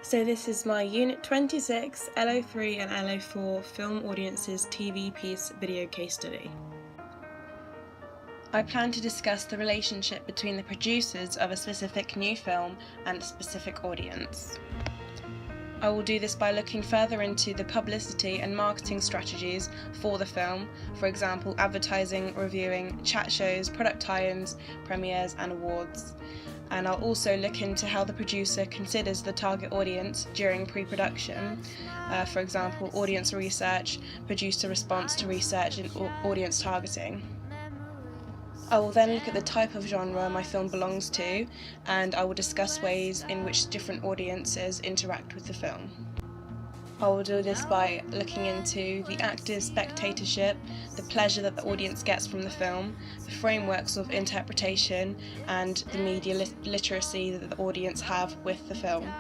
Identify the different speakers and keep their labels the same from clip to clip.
Speaker 1: So this is my Unit 26, LO3 and LO4 Film Audiences TV Piece video case study. I plan to discuss the relationship between the producers of a specific new film and a specific audience. I will do this by looking further into the publicity and marketing strategies for the film, for example advertising, reviewing, chat shows, product tie-ins, premieres and awards. And I'll also look into how the producer considers the target audience during pre-production, for example audience research, producer response to research and audience targeting. I will then look at the type of genre my film belongs to, and I will discuss ways in which different audiences interact with the film. I will do this by looking into the active spectatorship, the pleasure that the audience gets from the film, the frameworks of interpretation, and the media literacy that the audience have with the film.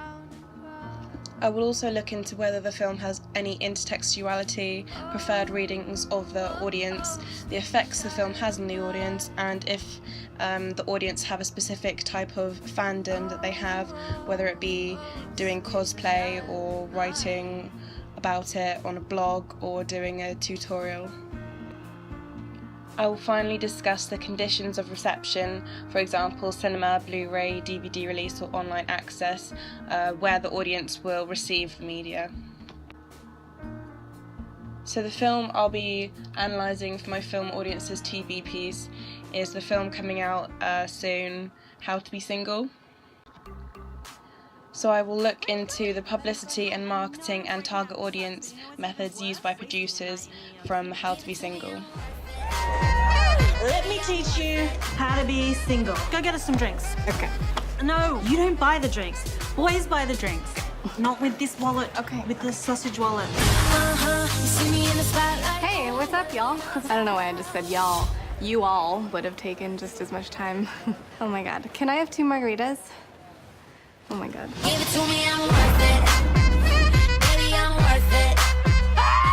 Speaker 1: I will also look into whether the film has any intertextuality, preferred readings of the audience, the effects the film has on the audience, and if the audience have a specific type of fandom that they have, whether it be doing cosplay or writing about it on a blog or doing a tutorial. I will finally discuss the conditions of reception, for example cinema, Blu-ray, DVD release or online access, where the audience will receive the media. So the film I'll be analysing for my Film Audiences TV piece is the film coming out soon, How to Be Single. So I will look into the publicity and marketing and target audience methods used by producers from How to Be Single.
Speaker 2: Let me teach you how to be single. Go get us some drinks.
Speaker 3: Okay.
Speaker 2: No, you don't buy the drinks. Boys buy the drinks. Not with this wallet.
Speaker 3: Okay.
Speaker 2: With the sausage wallet.
Speaker 3: Hey, what's up, y'all? I don't know why I just said y'all. You all would have taken just as much time. Oh my god. Can I have 2 margaritas? Oh my god.
Speaker 4: Give it to me, I'm worth it. Baby, I'm worth it.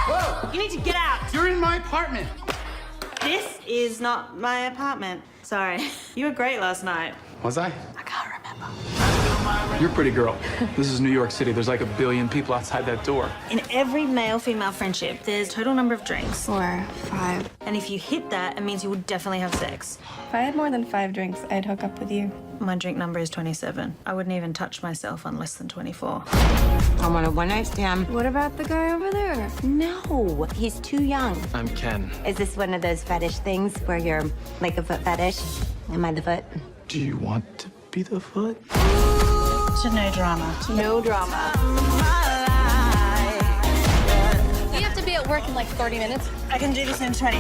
Speaker 2: Whoa! You need to get out.
Speaker 5: You're in my apartment.
Speaker 2: This is not my apartment. Sorry. You were great last night.
Speaker 5: Was I?
Speaker 2: I can't remember.
Speaker 5: You're a pretty girl. This is New York City. There's like 1 billion people outside that door.
Speaker 2: In every male-female friendship, there's total number of drinks.
Speaker 3: 4, 5.
Speaker 2: And if you hit that, it means you would definitely have sex.
Speaker 3: If I had more than 5 drinks, I'd hook up with you.
Speaker 2: My drink number is 27. I wouldn't even touch myself on less than 24.
Speaker 6: I want a one-night stand.
Speaker 3: What about the guy over there?
Speaker 6: No, he's too young.
Speaker 5: I'm Ken.
Speaker 6: Is this one of those fetish things where you're like a foot fetish? Am I the foot?
Speaker 5: Do you want to be the foot?
Speaker 2: So no drama.
Speaker 3: No drama.
Speaker 7: You have to be at work in like 30 minutes.
Speaker 2: I can do this in 20.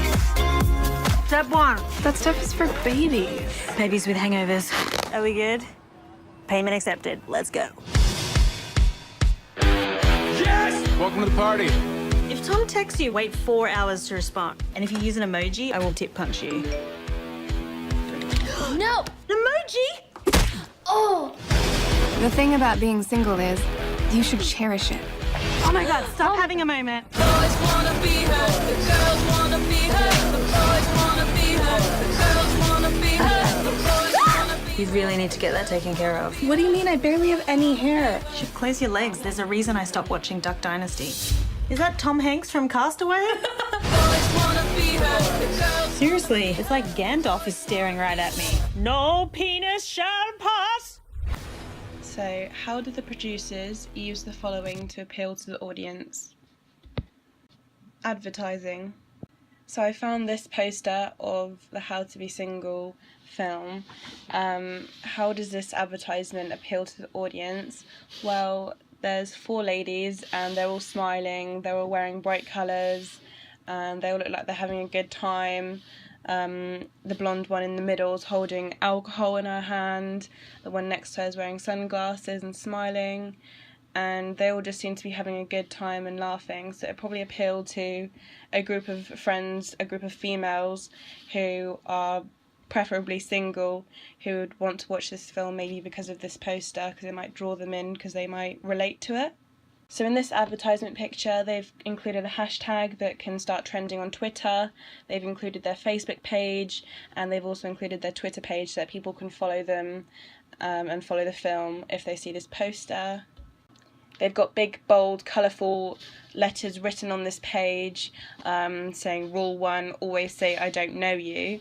Speaker 2: Step 1.
Speaker 3: That stuff is for babies.
Speaker 2: Babies with hangovers. Are we good? Payment accepted. Let's go.
Speaker 5: Yes! Welcome to the party.
Speaker 2: If Tom texts you, wait 4 hours to respond. And if you use an emoji, I will tip punch you.
Speaker 7: No!
Speaker 2: An emoji?
Speaker 7: Oh!
Speaker 3: The thing about being single is, you should cherish it.
Speaker 2: Oh my god, stop having a moment.
Speaker 4: Boys wanna be her, the girls wanna be her, the boys wanna be her, the girls wanna be her, the boys wanna be her.
Speaker 2: You really need to get that taken care of.
Speaker 3: What do you mean? I barely have any hair.
Speaker 2: You should close your legs. There's a reason I stopped watching Duck Dynasty. Is that Tom Hanks from Castaway?
Speaker 4: Boys wanna be her, the girls.
Speaker 2: Seriously, it's like Gandalf is staring right at me. No penis shall pass.
Speaker 1: So how did the producers use the following to appeal to the audience? Advertising. So I found this poster of the How to Be Single film. How does this advertisement appeal to the audience? Well, there's 4 ladies and they're all smiling, they're all wearing bright colours, and they all look like they're having a good time. The blonde one in the middle is holding alcohol in her hand, the one next to her is wearing sunglasses and smiling, and they all just seem to be having a good time and laughing, so it probably appealed to a group of friends, a group of females who are preferably single, who would want to watch this film maybe because of this poster, because it might draw them in because they might relate to it. So in this advertisement picture, they've included a hashtag that can start trending on Twitter, they've included their Facebook page, and they've also included their Twitter page so that people can follow them and follow the film if they see this poster. They've got big, bold, colourful letters written on this page saying Rule 1, always say I don't know you.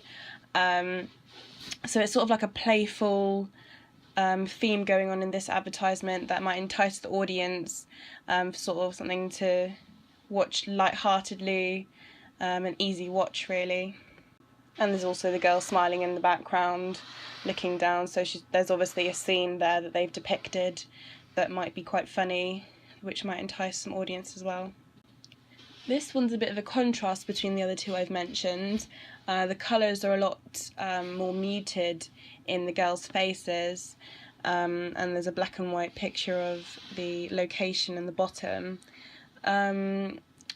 Speaker 1: So it's sort of like a playful theme going on in this advertisement that might entice the audience, sort of something to watch lightheartedly, an easy watch really. And there's also the girl smiling in the background, looking down, so there's obviously a scene there that they've depicted that might be quite funny, which might entice some audience as well. This one's a bit of a contrast between the other two I've mentioned. The colours are a lot more muted in the girls' faces, and there's a black and white picture of the location in the bottom. I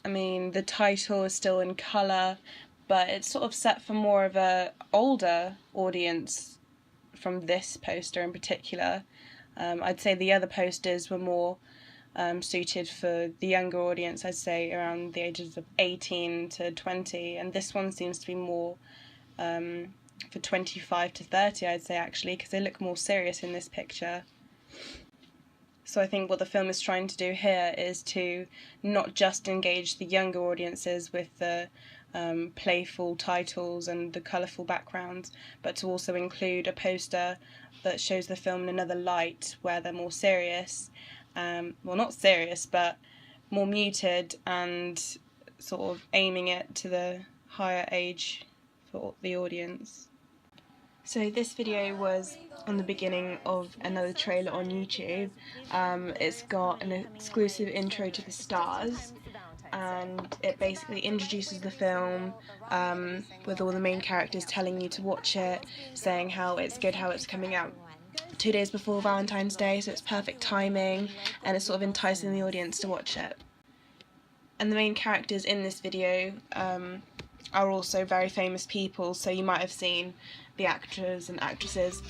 Speaker 1: mean, the title is still in colour, but it's sort of set for more of a older audience from this poster in particular. I'd say the other posters were more suited for the younger audience, I'd say around the ages of 18 to 20, and this one seems to be more for 25 to 30, I'd say, actually, because they look more serious in this picture. So I think what the film is trying to do here is to not just engage the younger audiences with the playful titles and the colourful backgrounds, but to also include a poster that shows the film in another light where they're more serious, well, not serious, but more muted, and sort of aiming it to the higher age for the audience. So this video was on the beginning of another trailer on YouTube. It's got an exclusive intro to the stars, and it basically introduces the film with all the main characters telling you to watch it, saying how it's good, how it's coming out 2 days before Valentine's Day, so it's perfect timing, and it's sort of enticing the audience to watch it. And the main characters in this video are also very famous people, so you might have seen the actors and actresses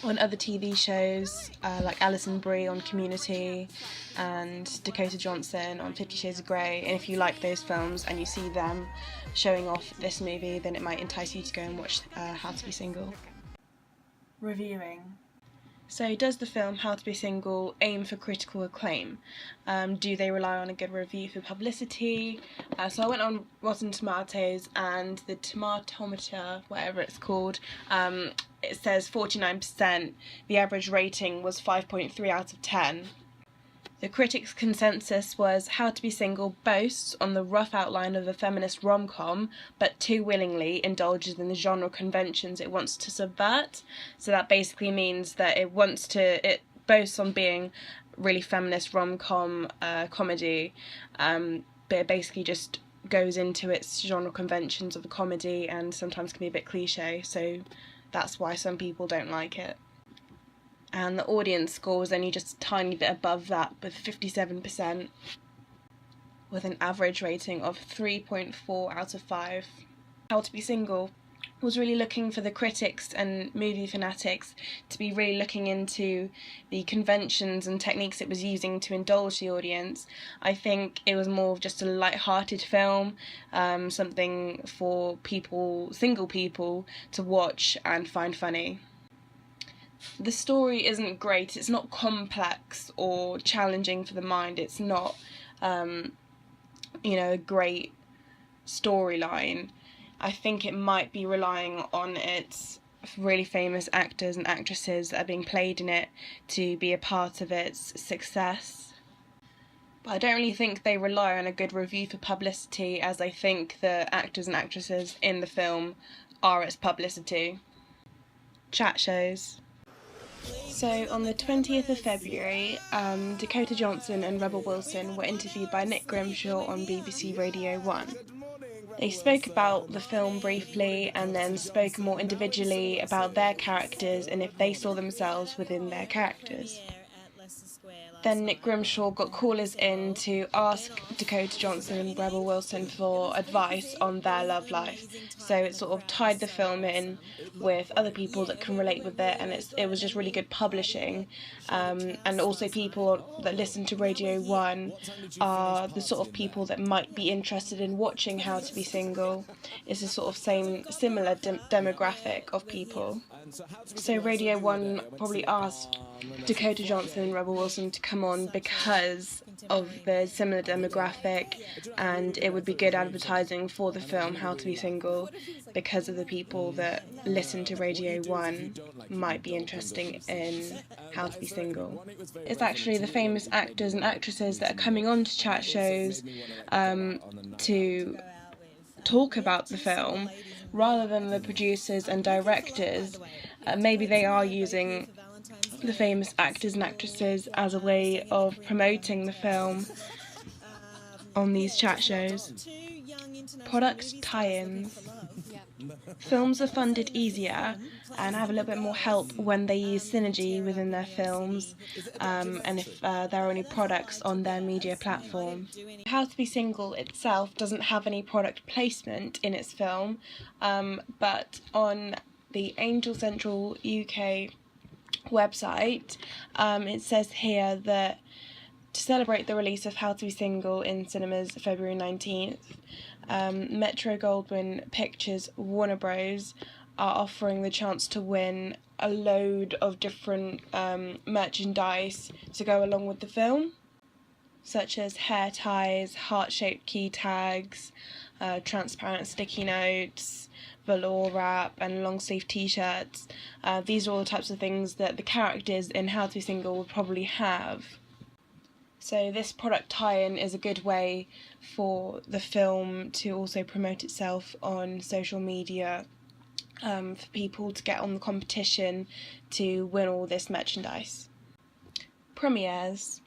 Speaker 1: on other TV shows, like Alison Brie on Community and Dakota Johnson on 50 Shades of Grey, and if you like those films and you see them showing off this movie, then it might entice you to go and watch How to Be Single. Reviewing. So does the film How to Be Single aim for critical acclaim? Do they rely on a good review for publicity? So I went on Rotten Tomatoes, and the tomatometer, whatever it's called, it says 49%. The average rating was 5.3 out of 10. The critics' consensus was How to Be Single boasts on the rough outline of a feminist rom-com, but too willingly indulges in the genre conventions it wants to subvert. So that basically means that it boasts on being really feminist rom-com comedy, but it basically just goes into its genre conventions of a comedy and sometimes can be a bit cliche, so that's why some people don't like it. And the audience score was only just a tiny bit above that, with 57%, with an average rating of 3.4 out of 5. How to Be Single was really looking for the critics and movie fanatics to be really looking into the conventions and techniques it was using to indulge the audience. I think it was more of just a light-hearted film, something for single people to watch and find funny. The story isn't great, it's not complex or challenging for the mind, it's not, a great storyline. I think it might be relying on its really famous actors and actresses that are being played in it to be a part of its success. But I don't really think they rely on a good review for publicity, as I think the actors and actresses in the film are its publicity. Chat shows. So on the 20th of February, Dakota Johnson and Rebel Wilson were interviewed by Nick Grimshaw on BBC Radio 1. They spoke about the film briefly and then spoke more individually about their characters and if they saw themselves within their characters. Then Nick Grimshaw got callers in to ask Dakota Johnson and Rebel Wilson for advice on their love life. So it sort of tied the film in with other people that can relate with it, and it was just really good publishing. And also people that listen to Radio 1 are the sort of people that might be interested in watching How to Be Single. It's a sort of similar demographic of people. So Radio 1 probably asked Dakota Johnson and Rebel Wilson to come on because of the similar demographic, and it would be good advertising for the film How to Be Single because of the people that listen to Radio 1 might be interested in How to Be Single. It's actually the famous actors and actresses that are coming on to chat shows to talk about the film rather than the producers and directors. Maybe they are using the famous actors and actresses as a way of promoting the film on these chat shows. Product tie-ins. Films are funded easier and have a little bit more help when they use synergy within their films, and if there are any products on their media platform. How to Be Single itself doesn't have any product placement in its film, but on the Angel Central UK website, it says here that to celebrate the release of How to Be Single in cinemas February 19th, Metro-Goldwyn Pictures Warner Bros. Are offering the chance to win a load of different merchandise to go along with the film, such as hair ties, heart-shaped key tags, transparent sticky notes, velour wrap and long sleeve t-shirts. These are all the types of things that the characters in How to Be Single would probably have. So this product tie-in is a good way for the film to also promote itself on social media, for people to get on the competition to win all this merchandise. Premieres.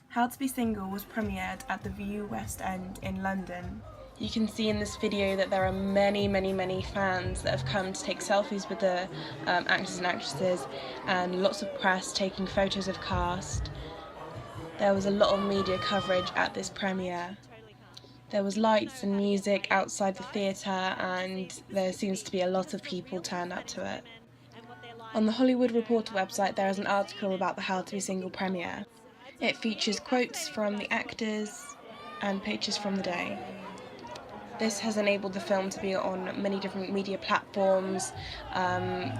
Speaker 1: How to Be Single was premiered at the View West End in London. You can see in this video that there are many fans that have come to take selfies with the actors and actresses, and lots of press taking photos of cast. There was a lot of media coverage at this premiere. There was lights and music outside the theatre, and there seems to be a lot of people turned up to it. On the Hollywood Reporter website there is an article about the How to Be Single premiere. It features quotes from the actors and pictures from the day. This has enabled the film to be on many different media platforms.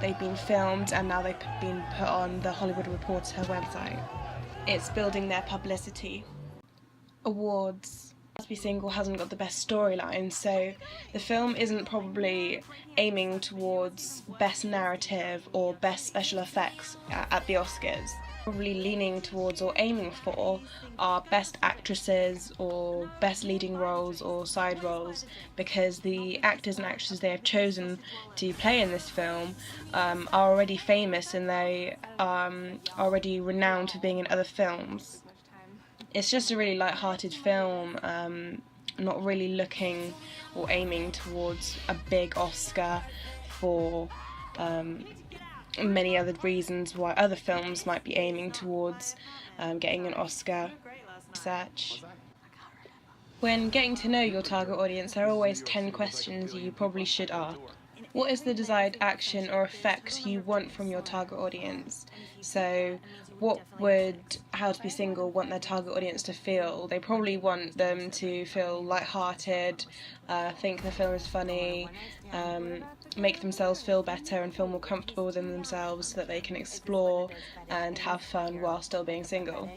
Speaker 1: They've been filmed and now they've been put on the Hollywood Reporter website. It's building their publicity. Awards. How to Be Single hasn't got the best storyline, so the film isn't probably aiming towards best narrative or best special effects at the Oscars. Probably leaning towards or aiming for are best actresses or best leading roles or side roles, because the actors and actresses they have chosen to play in this film are already famous and they are already renowned for being in other films. It's just a really light-hearted film, not really looking or aiming towards a big Oscar for many other reasons why other films might be aiming towards getting an Oscar. Research. When getting to know your target audience, there are always 10 questions you probably should ask. What is the desired action or effect you want from your target audience? So what would How to Be Single want their target audience to feel? They probably want them to feel light-hearted, think the film is funny, make themselves feel better and feel more comfortable within themselves so that they can explore and have fun while still being single.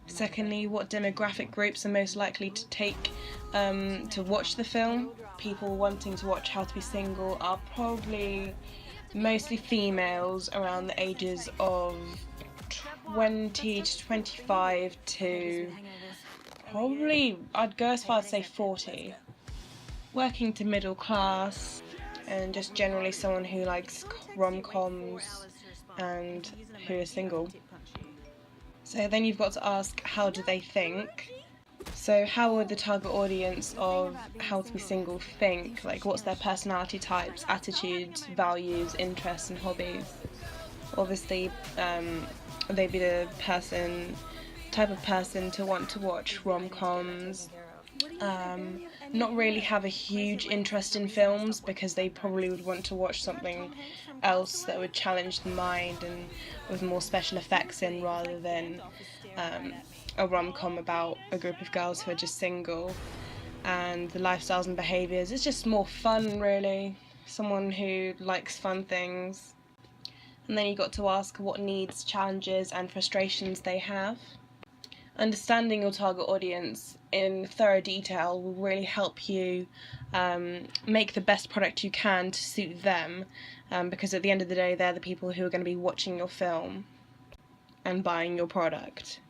Speaker 1: Secondly, what demographic groups are most likely to take to watch the film? People wanting to watch How to Be Single are probably mostly females around the ages of 20 to 25 to probably, I'd go as far as say 40. Working to middle class, and just generally someone who likes rom-coms and who is single. So then you've got to ask, how do they think? So how would the target audience of How to Be Single think? Like, what's their personality types, attitudes, values, interests and hobbies? Obviously, they'd be the type of person to want to watch rom-coms, not really have a huge interest in films because they probably would want to watch something else that would challenge the mind and with more special effects in, rather than a rom-com about a group of girls who are just single and the lifestyles and behaviours. It's just more fun, really. Someone who likes fun things. And then you got to ask what needs, challenges and frustrations they have. Understanding your target audience in thorough detail will really help you make the best product you can to suit them, because at the end of the day they're the people who are going to be watching your film and buying your product.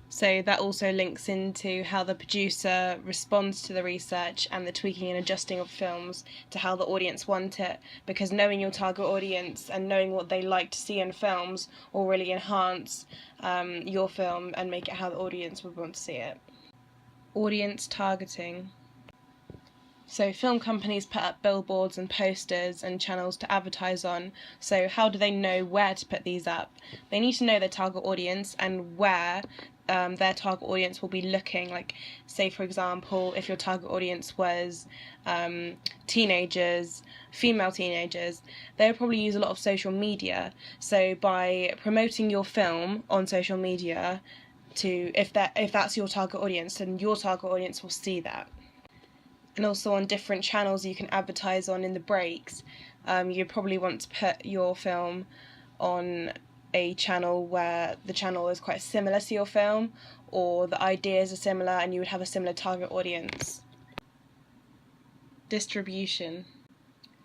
Speaker 1: So that also links into how the producer responds to the research and the tweaking and adjusting of films to how the audience want it, because knowing your target audience and knowing what they like to see in films will really enhance your film and make it how the audience would want to see it. Audience targeting. So film companies put up billboards and posters and channels to advertise on. So how do they know where to put these up? They need to know their target audience and where their target audience will be looking. Like, say for example, if your target audience was teenagers, female teenagers, they would probably use a lot of social media. So by promoting your film on social media, if that's your target audience, then your target audience will see that. And also on different channels you can advertise on in the breaks. You probably want to put your film on a channel where the channel is quite similar to your film, or the ideas are similar and you would have a similar target audience. Distribution.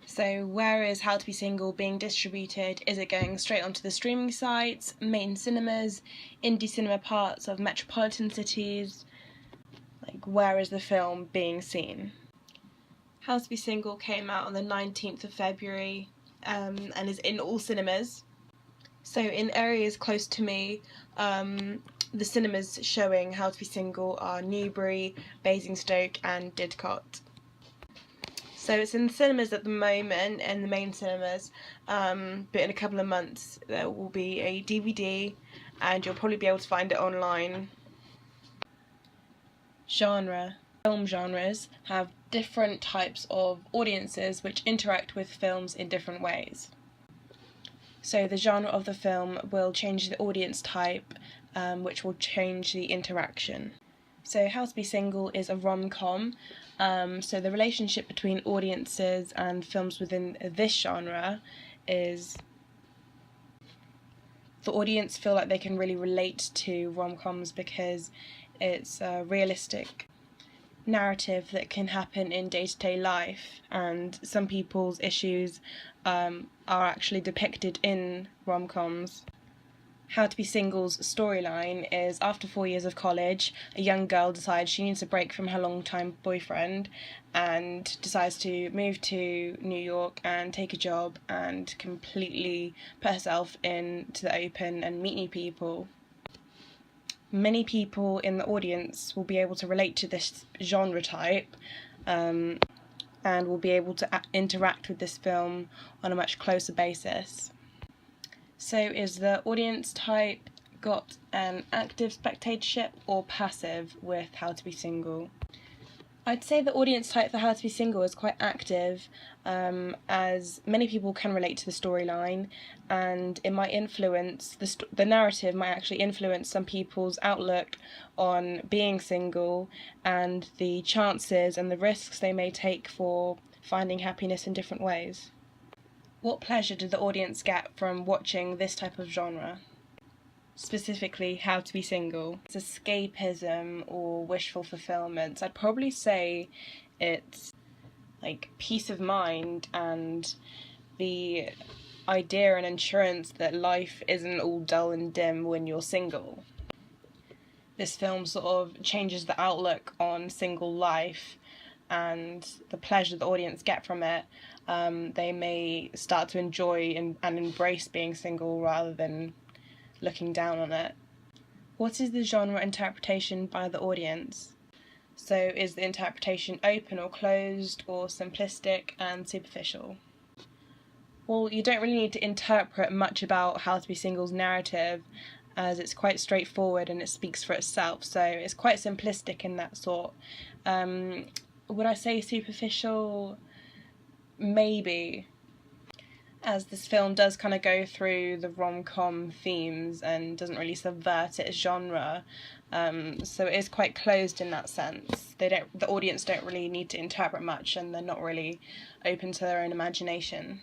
Speaker 1: So where is How to Be Single being distributed? Is it going straight onto the streaming sites, main cinemas, indie cinema parts of metropolitan cities? Like, where is the film being seen? How to Be Single came out on the 19th of February and is in all cinemas. So in areas close to me, the cinemas showing How to Be Single are Newbury, Basingstoke and Didcot. So it's in the cinemas at the moment, in the main cinemas, but in a couple of months there will be a DVD and you'll probably be able to find it online. Genre. Film genres have different types of audiences which interact with films in different ways. So the genre of the film will change the audience type, which will change the interaction. So How to Be Single is a rom-com, so the relationship between audiences and films within this genre is the audience feel like they can really relate to rom-coms because it's a realistic narrative that can happen in day-to-day life, and some people's issues are actually depicted in rom-coms. How to Be Single's storyline is, after 4 years of college, a young girl decides she needs a break from her long-time boyfriend and decides to move to New York and take a job and completely put herself into the open and meet new people. Many people in the audience will be able to relate to this genre type and will be able to interact with this film on a much closer basis. So is the audience type got an active spectatorship or passive with How to Be Single? I'd say the audience type for How to Be Single is quite active, as many people can relate to the storyline, and it might influence, the narrative might actually influence some people's outlook on being single and the chances and the risks they may take for finding happiness in different ways. What pleasure did the audience get from watching this type of genre? Specifically How to Be Single. It's escapism or wishful fulfillment. I'd probably say it's like peace of mind and the idea and assurance that life isn't all dull and dim when you're single. This film sort of changes the outlook on single life and the pleasure the audience get from it. They may start to enjoy and embrace being single rather than looking down on it. What is the genre interpretation by the audience? So is the interpretation open or closed, or simplistic and superficial? Well, you don't really need to interpret much about How to Be Single's narrative, as it's quite straightforward and it speaks for itself, so it's quite simplistic in that sort. Would I say superficial? Maybe, as this film does kind of go through the rom-com themes and doesn't really subvert its genre, so it is quite closed in that sense. The audience don't really need to interpret much, and they're not really open to their own imagination.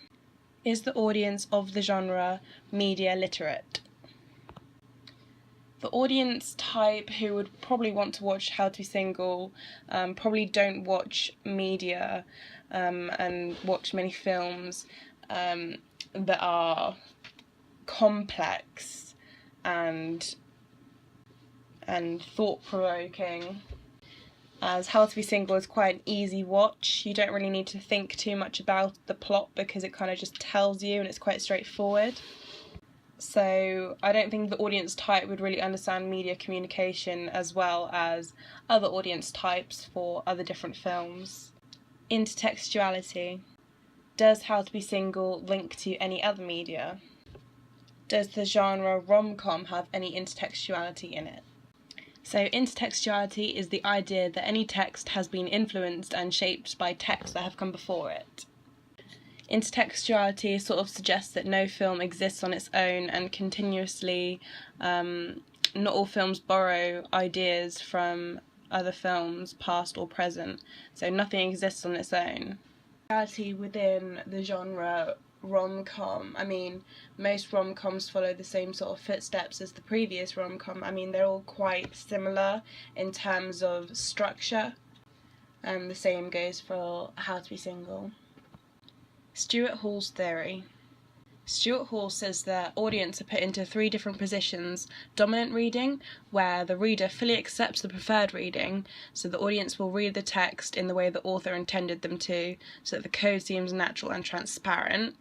Speaker 1: Is the audience of the genre media literate? The audience type who would probably want to watch How to Be Single probably don't watch media and watch many films that are complex and thought-provoking, as How to Be Single is quite an easy watch. You don't really need to think too much about the plot because it kind of just tells you and it's quite straightforward. So I don't think the audience type would really understand media communication as well as other audience types for other different films. Intertextuality. Does How to Be Single link to any other media? Does the genre rom-com have any intertextuality in it? So intertextuality is the idea that any text has been influenced and shaped by texts that have come before it. Intertextuality sort of suggests that no film exists on its own and continuously, not all films borrow ideas from other films, past or present, so nothing exists on its own. Within the genre rom-com, I mean, most rom-coms follow the same sort of footsteps as the previous rom-com. I mean, they're all quite similar in terms of structure, and the same goes for How to Be Single. Stuart Hall's theory. Stuart Hall says that audience are put into 3 different positions: dominant reading, where the reader fully accepts the preferred reading, so the audience will read the text in the way the author intended them to, so that the code seems natural and transparent.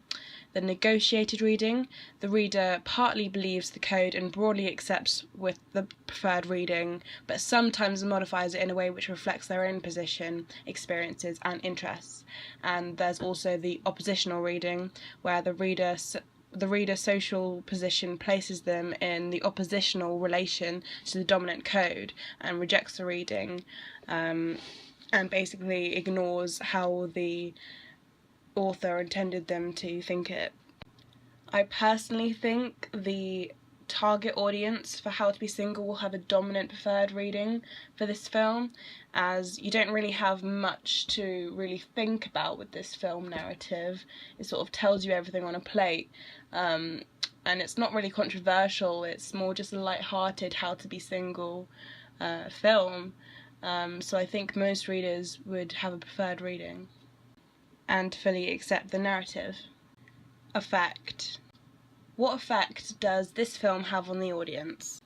Speaker 1: The negotiated reading, the reader partly believes the code and broadly accepts with the preferred reading, but sometimes modifies it in a way which reflects their own position, experiences and interests. And there's also the oppositional reading, where the reader's social position places them in the oppositional relation to the dominant code and rejects the reading, and basically ignores how the author intended them to think it. I personally think the target audience for How to Be Single will have a dominant preferred reading for this film, as you don't really have much to really think about with this film narrative. It sort of tells you everything on a plate, and it's not really controversial. It's more just a light-hearted How to Be Single film, so I think most readers would have a preferred reading and fully accept the narrative. Effect. What effect does this film have on the audience?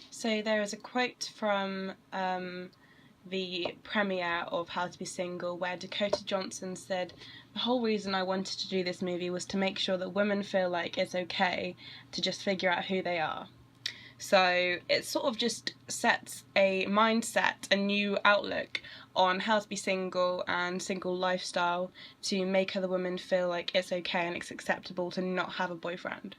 Speaker 1: So there is a quote from the premiere of How to Be Single where Dakota Johnson said, "The whole reason I wanted to do this movie was to make sure that women feel like it's okay to just figure out who they are." So it sort of just sets a mindset, a new outlook on how to be single and single lifestyle to make other women feel like it's okay and it's acceptable to not have a boyfriend.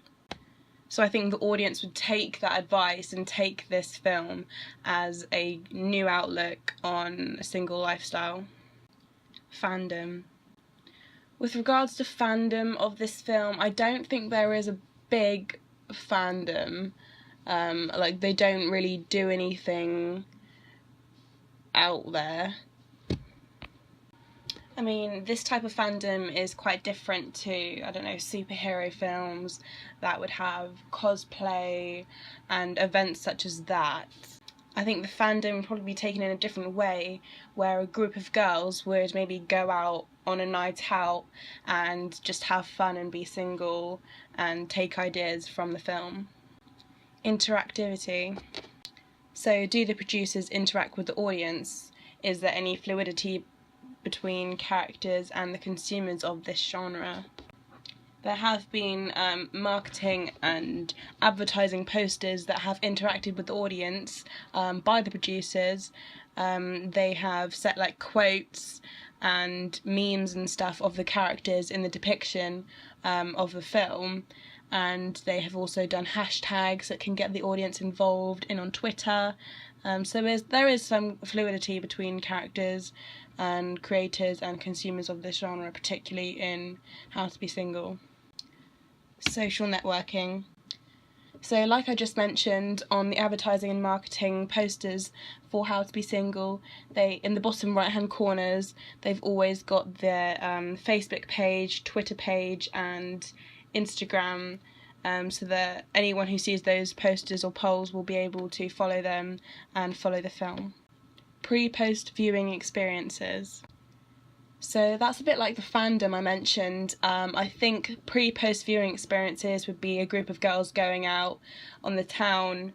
Speaker 1: So I think the audience would take that advice and take this film as a new outlook on a single lifestyle. Fandom. With regards to fandom of this film, I don't think there is a big fandom. Like, they don't really do anything out there. I mean, this type of fandom is quite different to, I don't know, superhero films that would have cosplay and events such as that. I think the fandom would probably be taken in a different way, where a group of girls would maybe go out on a night out and just have fun and be single and take ideas from the film. Interactivity. So, do the producers interact with the audience? Is there any fluidity between characters and the consumers of this genre? There have been marketing and advertising posters that have interacted with the audience by the producers. They have set like quotes and memes and stuff of the characters in the depiction of the film, and they have also done hashtags that can get the audience involved in on Twitter. So there is some fluidity between characters and creators and consumers of this genre, particularly in How to Be Single. Social networking. So like I just mentioned, on the advertising and marketing posters for How to Be Single, they, in the bottom right hand corners, they've always got their Facebook page, Twitter page and Instagram so that anyone who sees those posters or polls will be able to follow them and follow the film. Pre-post viewing experiences. So that's a bit like the fandom I mentioned. I think pre-post viewing experiences would be a group of girls going out on the town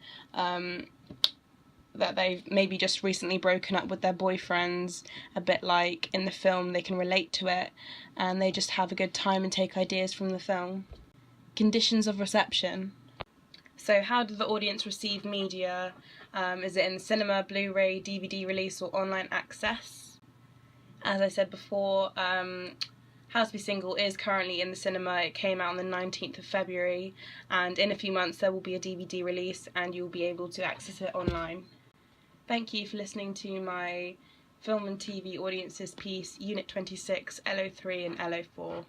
Speaker 1: that they've maybe just recently broken up with their boyfriends, a bit like in the film. They can relate to it and they just have a good time and take ideas from the film. Conditions of reception. So how did the audience receive media? Is it in the cinema, Blu-ray, DVD release or online access? As I said before, How to Be Single is currently in the cinema. It came out on the 19th of February, and in a few months there will be a DVD release and you'll be able to access it online. Thank you for listening to my film and TV audiences piece, Unit 26, LO3 and LO4.